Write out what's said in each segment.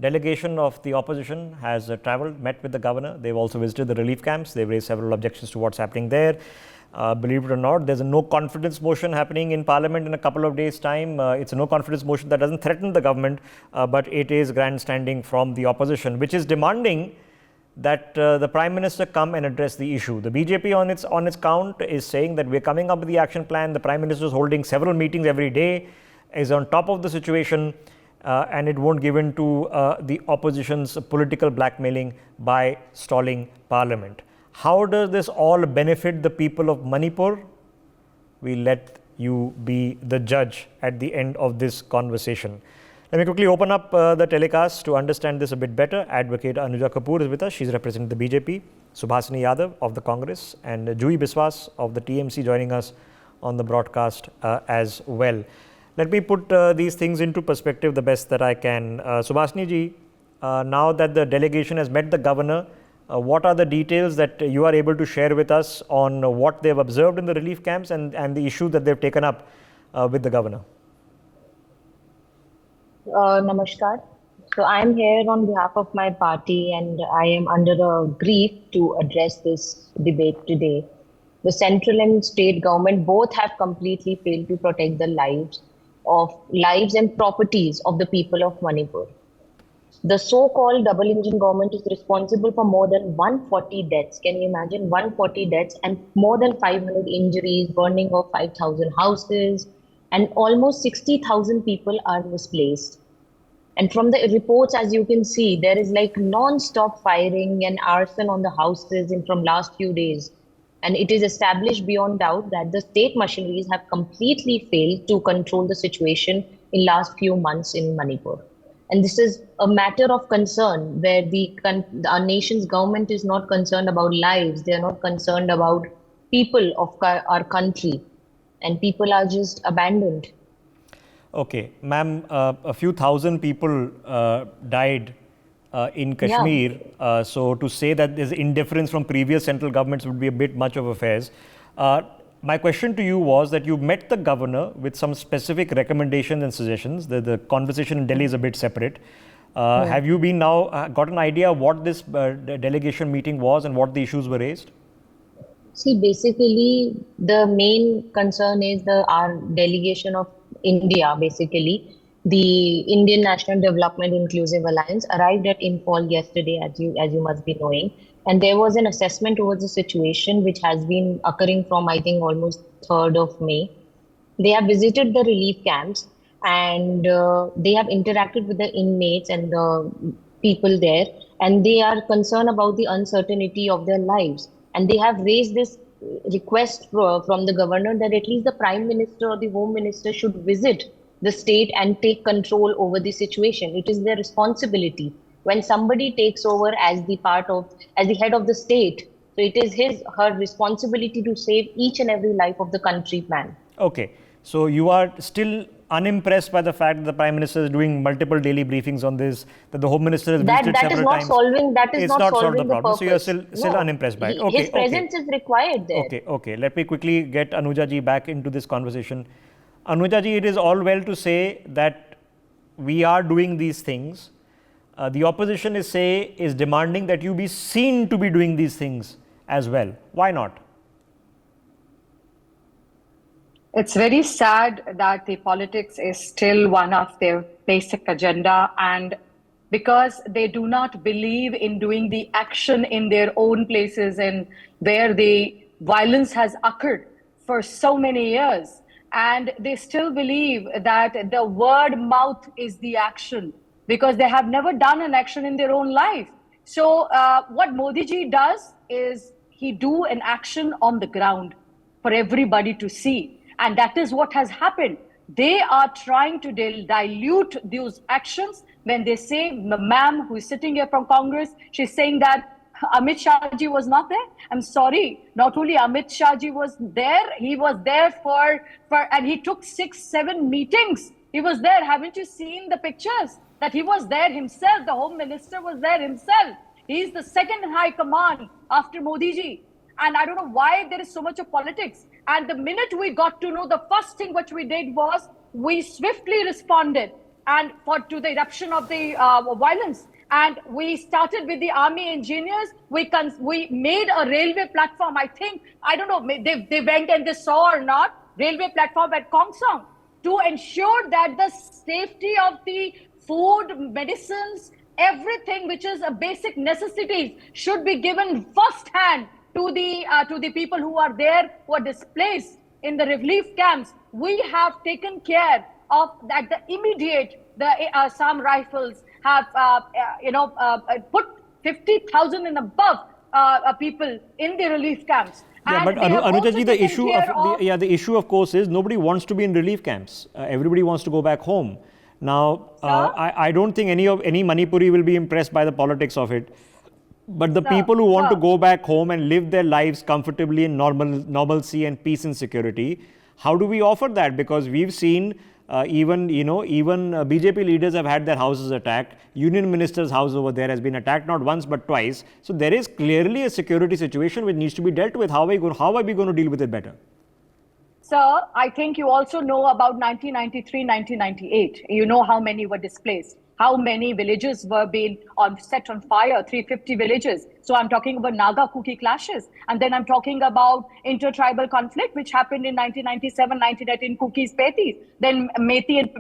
delegation of the opposition has travelled, met with the governor. They've also visited the relief camps. They've raised several objections to what's happening there. Believe it or not, there's a no confidence motion happening in Parliament in a couple of days' time. It's a no confidence motion that doesn't threaten the government, but it is grandstanding from the opposition, which is demanding that the Prime Minister come and address the issue. The BJP on its count is saying that we're coming up with the action plan. The Prime Minister is holding several meetings every day, is on top of the situation, and it won't give in to the opposition's political blackmailing by stalling Parliament. How does this all benefit the people of Manipur? We let you be the judge at the end of this conversation. Let me quickly open up the telecast to understand this a bit better. Advocate Anuja Kapoor is with us. She's representing the BJP. Subhasini Yadav of the Congress and Juhi Biswas of the TMC joining us on the broadcast as well. Let me put these things into perspective the best that I can. Subhasini ji, now that the delegation has met the governor, what are the details that you are able to share with us on what they've observed in the relief camps and the issue that they've taken up with the governor? Namaskar. So I am here on behalf of my party and I am under a brief to address this debate today. The central and state government both have completely failed to protect the lives and properties of the people of Manipur. The so-called double-engine government is responsible for more than 140 deaths. Can you imagine 140 deaths and more than 500 injuries, burning of 5,000 houses, and almost 60,000 people are displaced. And from the reports, as you can see, there is like non-stop firing and arson on the houses from last few days. And it is established beyond doubt that the state machineries have completely failed to control the situation in last few months in Manipur. And this is a matter of concern where our nation's government is not concerned about lives. They are not concerned about people of our country. And people are just abandoned. Okay, ma'am, a few thousand people died in Kashmir. Yeah. So to say that there's indifference from previous central governments would be a bit much of affairs. My question to you was that you met the governor with some specific recommendations and suggestions. The conversation in Delhi is a bit separate. Have you been now got an idea what this delegation meeting was and what the issues were raised? See, basically, the main concern is our delegation of India, basically. The Indian National Development Inclusive Alliance arrived at Imphal yesterday, as you must be knowing. And there was an assessment towards the situation which has been occurring from, I think, almost 3rd of May. They have visited the relief camps and they have interacted with the inmates and the people there. And they are concerned about the uncertainty of their lives. And they have raised this request from the governor that at least the Prime Minister or the Home Minister should visit the state and take control over the situation. It is their responsibility. When somebody takes over as the head of the state, so it is her responsibility to save each and every life of the countryman. Okay, so you are still unimpressed by the fact that the Prime Minister is doing multiple daily briefings on this, that the Home Minister has visited several times. That is not solving the problem. So you are still unimpressed by it. Okay, his presence is required there. Okay. Let me quickly get Anuja ji back into this conversation. Anuja ji, it is all well to say that we are doing these things. The opposition is demanding that you be seen to be doing these things as well. Why not? It's very sad that the politics is still one of their basic agenda, and because they do not believe in doing the action in their own places and where the violence has occurred for so many years, and they still believe that the word mouth is the action, because they have never done an action in their own life. So what Modi ji does is he do an action on the ground for everybody to see. And that is what has happened. They are trying to dilute those actions when they say, ma'am, who is sitting here from Congress, she's saying that Amit Shah ji was not there. I'm sorry, not only Amit Shah ji was there, he was there and he took 6-7 meetings. He was there. Haven't you seen the pictures? That he was there himself. The Home Minister was there himself. He's the second high command after Modi ji. And I don't know why there is so much of politics. And the minute we got to know, the first thing which we did was we swiftly responded. and to the eruption of the violence. And we started with the army engineers. We made a railway platform. I don't know, they went and they saw or not, railway platform at Kongsong to ensure that the safety of the food, medicines, everything which is a basic necessities should be given first hand to the people who are there, who are displaced in the relief camps. We have taken care of that. The immediate, the Assam Rifles have put 50,000 and above people in the relief camps. Yeah, but Anuja ji, the issue of course is nobody wants to be in relief camps. Everybody wants to go back home. Now, I don't think any Manipuri will be impressed by the politics of it. But the people who want to go back home and live their lives comfortably in normalcy and peace and security, how do we offer that? Because we've seen even BJP leaders have had their houses attacked. Union minister's house over there has been attacked not once but twice. So there is clearly a security situation which needs to be dealt with. How are we going to deal with it better? Sir, I think you also know about 1993, 1998. You know how many were displaced, how many villages were being set on fire, 350 villages. So I'm talking about Naga-Kuki clashes. And then I'm talking about intertribal conflict, which happened in 1997, 1998 in Kukis, Petis. Then Methi and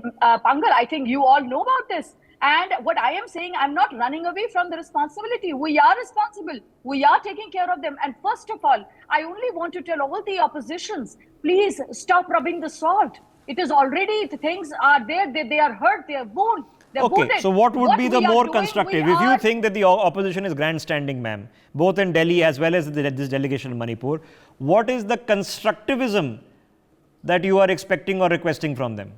Pangal. I think you all know about this. And what I am saying, I'm not running away from the responsibility. We are responsible. We are taking care of them. And first of all, I only want to tell all the oppositions, please stop rubbing the salt. It is already, the things are there, they are hurt, they are wounded. Okay, so what would be the more constructive? If you think that the opposition is grandstanding, ma'am, both in Delhi as well as this delegation in Manipur, what is the constructivism that you are expecting or requesting from them?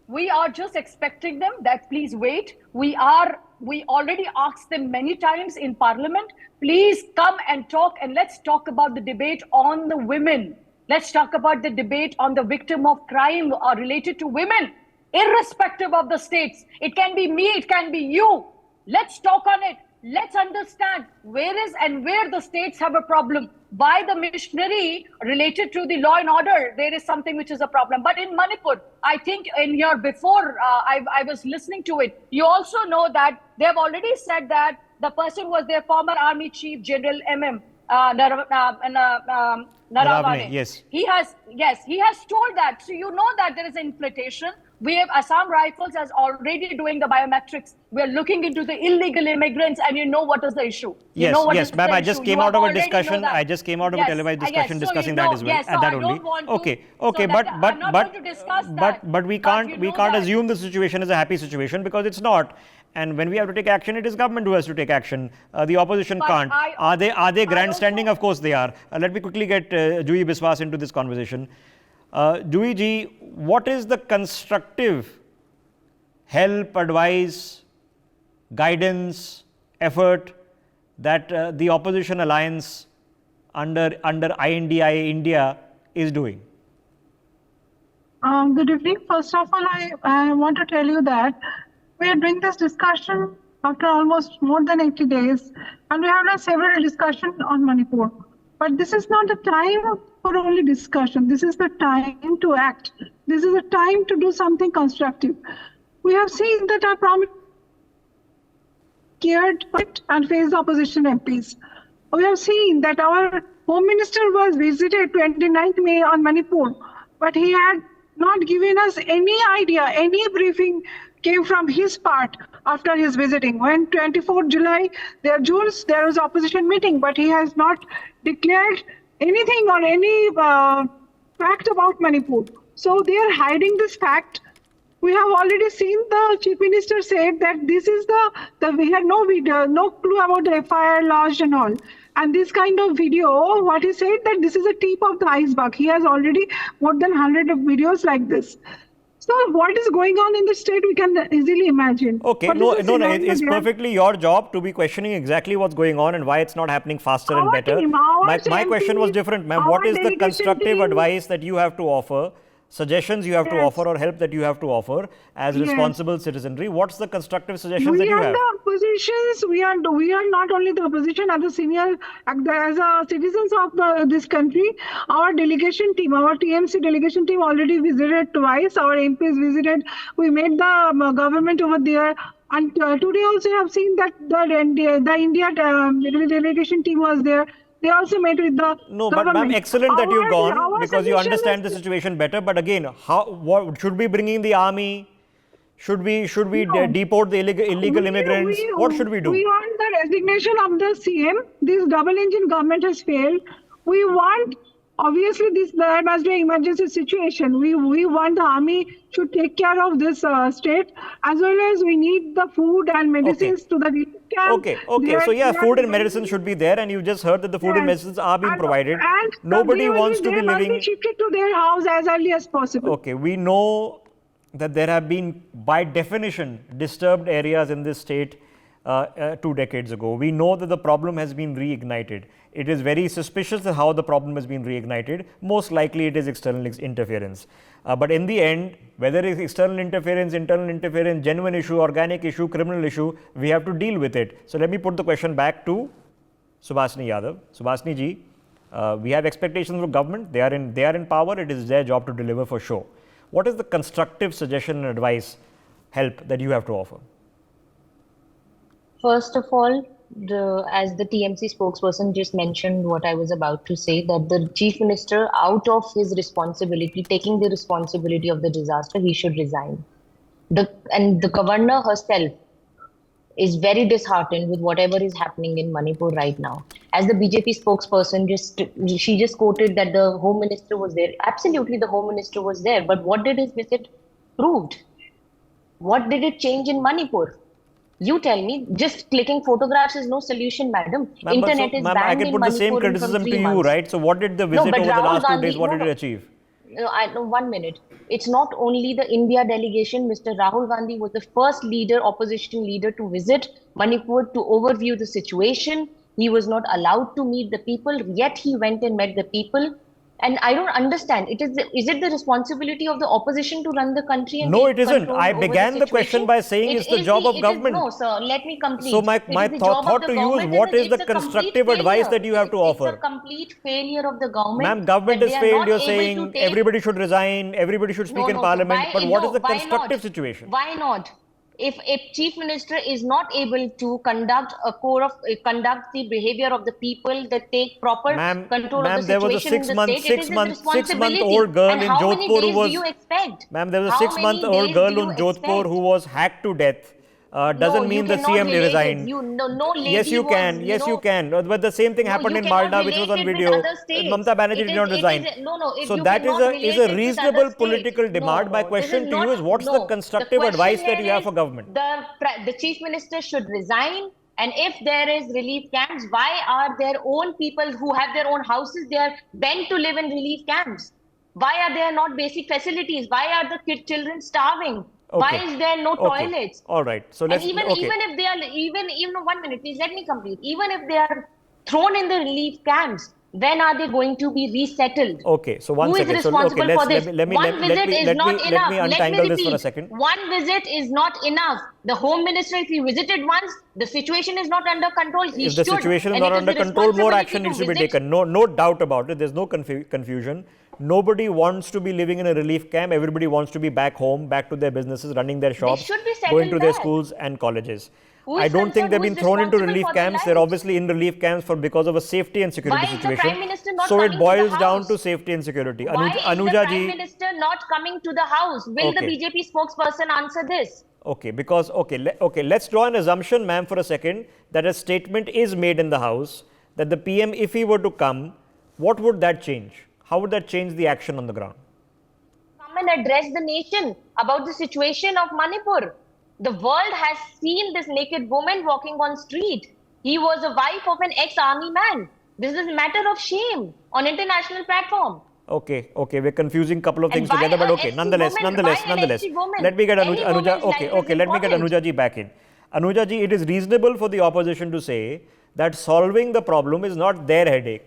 We are just expecting them that please wait. We already asked them many times in Parliament, please come and talk, and let's talk about the debate on the women. Let's talk about the debate on the victim of crime or related to women, irrespective of the states. It can be me, it can be you. Let's talk on it. Let's understand where the states have a problem. Why the missionary related to the law and order, there is something which is a problem. But in Manipur, I think in your before I was listening to it, you also know that they have already said that the person was their former Army Chief General MM Naravane. Yes. He has told that. So you know that there is infiltration. We have Assam Rifles as already doing the biometrics. We are looking into the illegal immigrants, and you know what is the issue. Yes, ma'am. I just came out of a discussion. I just came out of a televised discussion discussing that as well. Yes, so that I only. don't want to, okay, so but I'm not going to discuss that. But we can't assume the situation is a happy situation, because it's not. And when we have to take action, it is government who has to take action. The opposition can't. Are they grandstanding? Of course they are. Let me quickly get Juhi Biswas into this conversation. Juhi ji, what is the constructive help, advice, guidance, effort that the Opposition Alliance under I.N.D.I.A India is doing? Good evening. First of all, I want to tell you that we are doing this discussion after almost more than 80 days, and we have done several discussions on Manipur. But this is not the time for only discussion. This is the time to act. This is the time to do something constructive. We have seen that our Prime Minister cared and faced opposition MPs. We have seen that our Home Minister was visited 29th May on Manipur, but he had not given us any idea, any briefing came from his part after his visiting. When 24th July, there was opposition meeting, but he has not declared anything or any fact about Manipur. So they are hiding this fact. We have already seen the Chief Minister said that this is we had no video, no clue about the FIR lodged and all. And this kind of video, what he said that this is a tip of the iceberg. He has already more than 100 of videos like this. So what is going on in the state, we can easily imagine. Okay, no, it's perfectly your job to be questioning exactly what's going on and why it's not happening faster and better. My question was different, ma'am. What is the constructive advice that you have to offer suggestions you have to Yes. offer or help that you have to offer as Yes. responsible citizenry. What's the constructive suggestions that We you are have? the oppositions. We are not only the opposition as a senior, as a citizens of this country. Our delegation team, our TMC delegation team, already visited twice. Our MPs visited. We met the government over there, and today also you have seen that the India delegation team was there. They also met with the No, but government. ma'am, excellent that you've gone Our because you suggestion understand the is- situation better. But again, what should we bring in the army? Should we No. deport the illegal immigrants? What should we do? We want the resignation of the CM. This double engine government has failed. We want, obviously, there must be an emergency situation. We want the army should take care of this state, as well as we need the food and medicines to the relief camp. Okay. So yeah, food and medicine should be there, and you just heard that the food and medicines are being provided. And Nobody wants to be they must living. be shifted to their house as early as possible. Okay, we know that there have been, by definition, disturbed areas in this state 2 decades ago. We know that the problem has been reignited. It is very suspicious how the problem has been reignited. Most likely it is external interference. But in the end, whether it's external interference, internal interference, genuine issue, organic issue, criminal issue, we have to deal with it. So let me put the question back to Subhasini Yadav. Subhasini ji, we have expectations of government. They are in power. It is their job to deliver for sure. What is the constructive suggestion and advice, help that you have to offer? First of all, as the TMC spokesperson just mentioned what I was about to say, that the Chief Minister, out of his responsibility, taking the responsibility of the disaster, he should resign. And the governor herself is very disheartened with whatever is happening in Manipur right now. As the BJP spokesperson, she just quoted that the Home Minister was there. Absolutely, the Home Minister was there. But what did his visit proved? What did it change in Manipur? You tell me. Just clicking photographs is no solution, madam. Internet is banned I can put the same criticism to you, right? So what did the visit over the last 2 days, what did it achieve? No, 1 minute. It's not only the India delegation. Mr. Rahul Gandhi was the first opposition leader to visit Manipur to overview the situation. He was not allowed to meet the people, yet he went and met the people. And I don't understand. Is it the responsibility of the opposition to run the country? And no, it isn't. I began the question by saying it's the job of government. No, sir. Let me complete. So my thought to you is, what is the constructive advice that you have to offer? It's a complete failure of the government. Ma'am, government is failed. You're saying everybody should resign, everybody should speak in parliament. But what is the constructive situation? Why not? If a chief minister is not able to conduct the behavior of the people, that take proper control of the situation there was a six-month-old girl in Jodhpur who was. Ma'am, there was a 6-month-old girl in Jodhpur who was hacked to death. Doesn't mean the CM resigned. Yes, you can. Yes, you can. But the same thing happened in Malda, which was on video. Mamata Banerjee did not resign. So that is a reasonable political demand. My question to you is, what's the constructive advice that you have for government? The chief minister should resign. And if there is relief camps, why are their own people who have their own houses, they are bent to live in relief camps? Why are there not basic facilities? Why are the children starving? Okay. Why is there no toilets? All right. So let's. And even if they are even 1 minute, please let me complete. Even if they are thrown in the relief camps, when are they going to be resettled? Okay. So one second. Who is responsible for this? Let me untangle this for a second. One visit is not enough. The Home Minister, if he visited once, the situation is not under control. If the situation is not under control, more action needs to be taken. No doubt about it. There's no confusion. Nobody wants to be living in a relief camp. Everybody wants to be back home, back to their businesses, running their shops, going to their schools and colleges. I don't think they've been thrown into relief camps. They're obviously in relief camps because of a safety and security situation. So it boils down to safety and security. Why is the Prime Minister not coming to the house? Will the BJP spokesperson answer this? Okay, because let's draw an assumption, ma'am, for a second, that a statement is made in the house that the PM, if he were to come, what would that change? How would that change the action on the ground? Come and address the nation about the situation of Manipur. The world has seen this naked woman walking on street. He was a wife of an ex-army man. This is a matter of shame on international platform. Okay, we're confusing a couple of things together, but okay, nonetheless. Let me get Anuja. Let me get Anuja ji back in. Anuja ji, it is reasonable for the opposition to say that solving the problem is not their headache.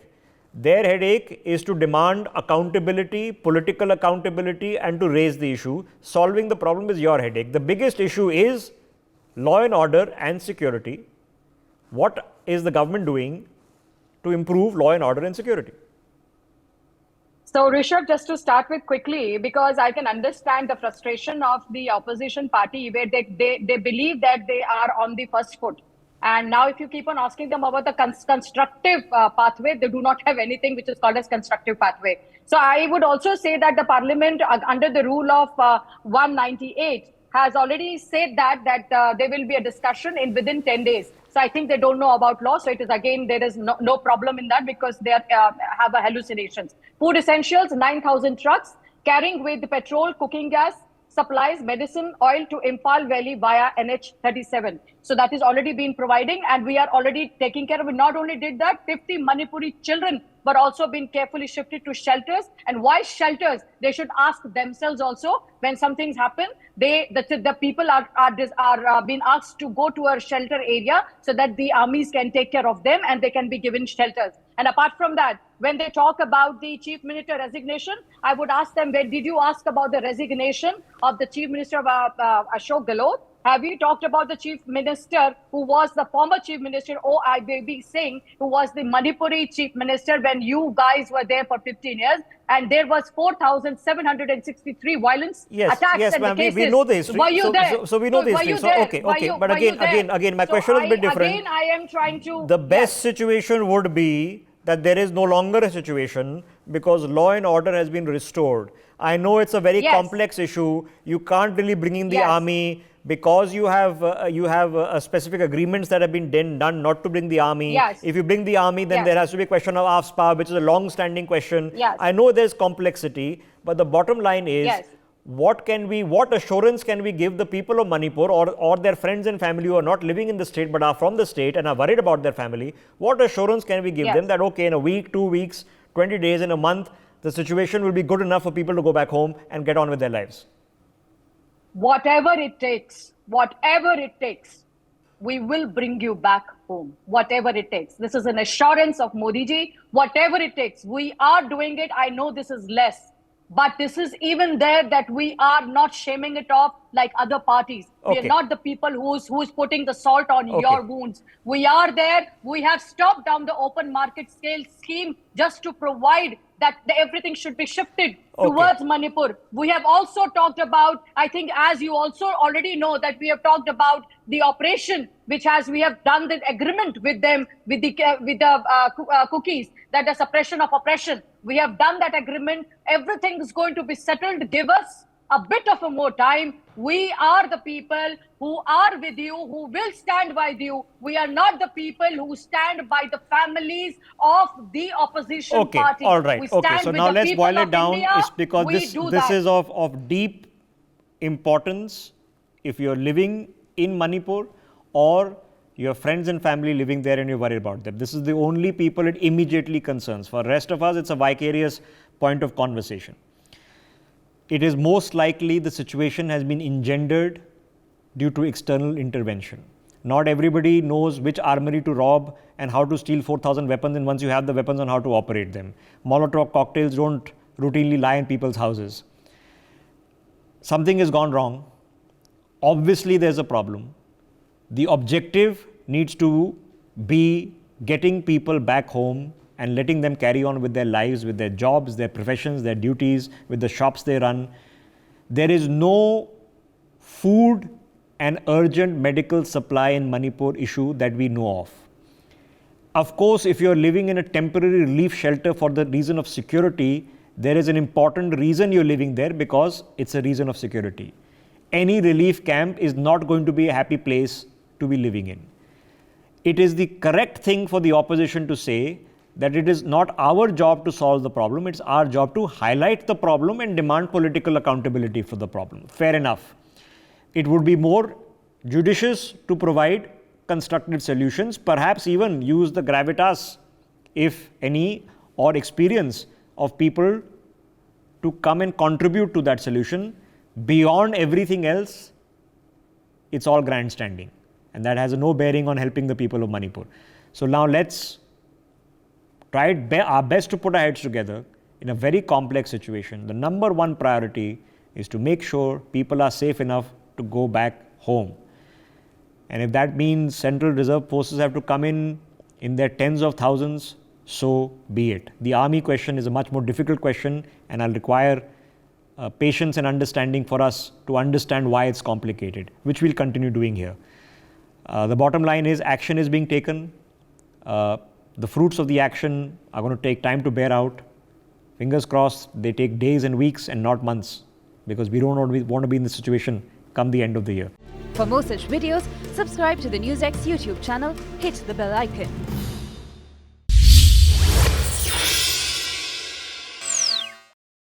Their headache is to demand accountability, political accountability, and to raise the issue. Solving the problem is your headache. The biggest issue is law and order and security. What is the government doing to improve law and order and security? So, Rishabh, just to start with quickly, because I can understand the frustration of the opposition party where they believe that they are on the first foot. And now if you keep on asking them about the constructive pathway, they do not have anything which is called as constructive pathway. So I would also say that the parliament under the rule of 198 has already said that there will be a discussion in within 10 days. So I think they don't know about law. So it is again, there is no problem in that because they have hallucinations. Food essentials, 9,000 trucks carrying with petrol, cooking gas, supplies, medicine, oil to Imphal Valley via NH37. So that is already been providing and we are already taking care of it. Not only did that, 50 Manipuri children were also being carefully shifted to shelters. And why shelters? They should ask themselves also when some things happen. The people are being asked to go to a shelter area so that the armies can take care of them and they can be given shelters. And apart from that, when they talk about the chief minister resignation, I would ask them, when did you ask about the resignation of the chief minister of Ashok Gehlot? Have you talked about the chief minister who was the former chief minister, O.I.B. Singh, who was the Manipuri chief minister when you guys were there for 15 years? And there was 4,763 violence attacks and the cases. We know the history. Were you there? So we know the history. So okay. But again, my question is a bit different. Again, I am trying to. The best situation would be that there is no longer a situation because law and order has been restored. I know it's a very complex issue. You can't really bring in the army because you have specific agreements that have been done not to bring the army. If you bring the army, then there has to be a question of arms power, which is a long-standing question. I know there's complexity, but the bottom line is what assurance can we give the people of Manipur or their friends and family who are not living in the state but are from the state and are worried about their family? What assurance can we give them that, okay, in a week, 2 weeks, 20 days, in a month, the situation will be good enough for people to go back home and get on with their lives? Whatever it takes, we will bring you back home. Whatever it takes. This is an assurance of Modi ji. Whatever it takes, we are doing it. I know this is less, but this is even there that we are not shaming it off like other parties. We are not the people who's putting the salt on your wounds. We are there. We have stopped down the open market scale scheme just to provide that everything should be shifted towards Manipur. We have also talked about, I think as you also already know, that we have talked about the operation, we have done the agreement with them, with the cookies, that the suppression of oppression. We have done that agreement. Everything is going to be settled. Give us a bit of a more time. We are the people who are with you, who will stand by you. We are not the people who stand by the families of the opposition party. All right. So now let's boil it down. It's because this is of deep importance if you're living in Manipur or your friends and family living there and you're worried about them. This is the only people it immediately concerns. For the rest of us, it's a vicarious point of conversation. It is most likely the situation has been engendered due to external intervention. Not everybody knows which armory to rob and how to steal 4,000 weapons, and once you have the weapons, on how to operate them. Molotov cocktails don't routinely lie in people's houses. Something has gone wrong. Obviously, there's a problem. The objective needs to be getting people back home and letting them carry on with their lives, with their jobs, their professions, their duties, with the shops they run. There is no food and urgent medical supply in Manipur issue that we know of. Of course, if you're living in a temporary relief shelter for the reason of security, there is an important reason you're living there because it's a reason of security. Any relief camp is not going to be a happy place to be living in. It is the correct thing for the opposition to say that it is not our job to solve the problem, it's our job to highlight the problem and demand political accountability for the problem. Fair enough. It would be more judicious to provide constructive solutions, perhaps even use the gravitas, if any, or experience of people to come and contribute to that solution. Beyond everything else, it's all grandstanding, and that has no bearing on helping the people of Manipur. So now let's tried our best to put our heads together in a very complex situation. The number one priority is to make sure people are safe enough to go back home. And if that means Central Reserve Forces have to come in their tens of thousands, so be it. The army question is a much more difficult question, and I'll require patience and understanding for us to understand why it's complicated, which we'll continue doing here. The bottom line is action is being taken. The fruits of the action are going to take time to bear out. Fingers crossed they take days and weeks and not months, because we don't want to be in this situation come the end of the year. For more such videos, subscribe to the NewsX YouTube channel, hit the bell icon.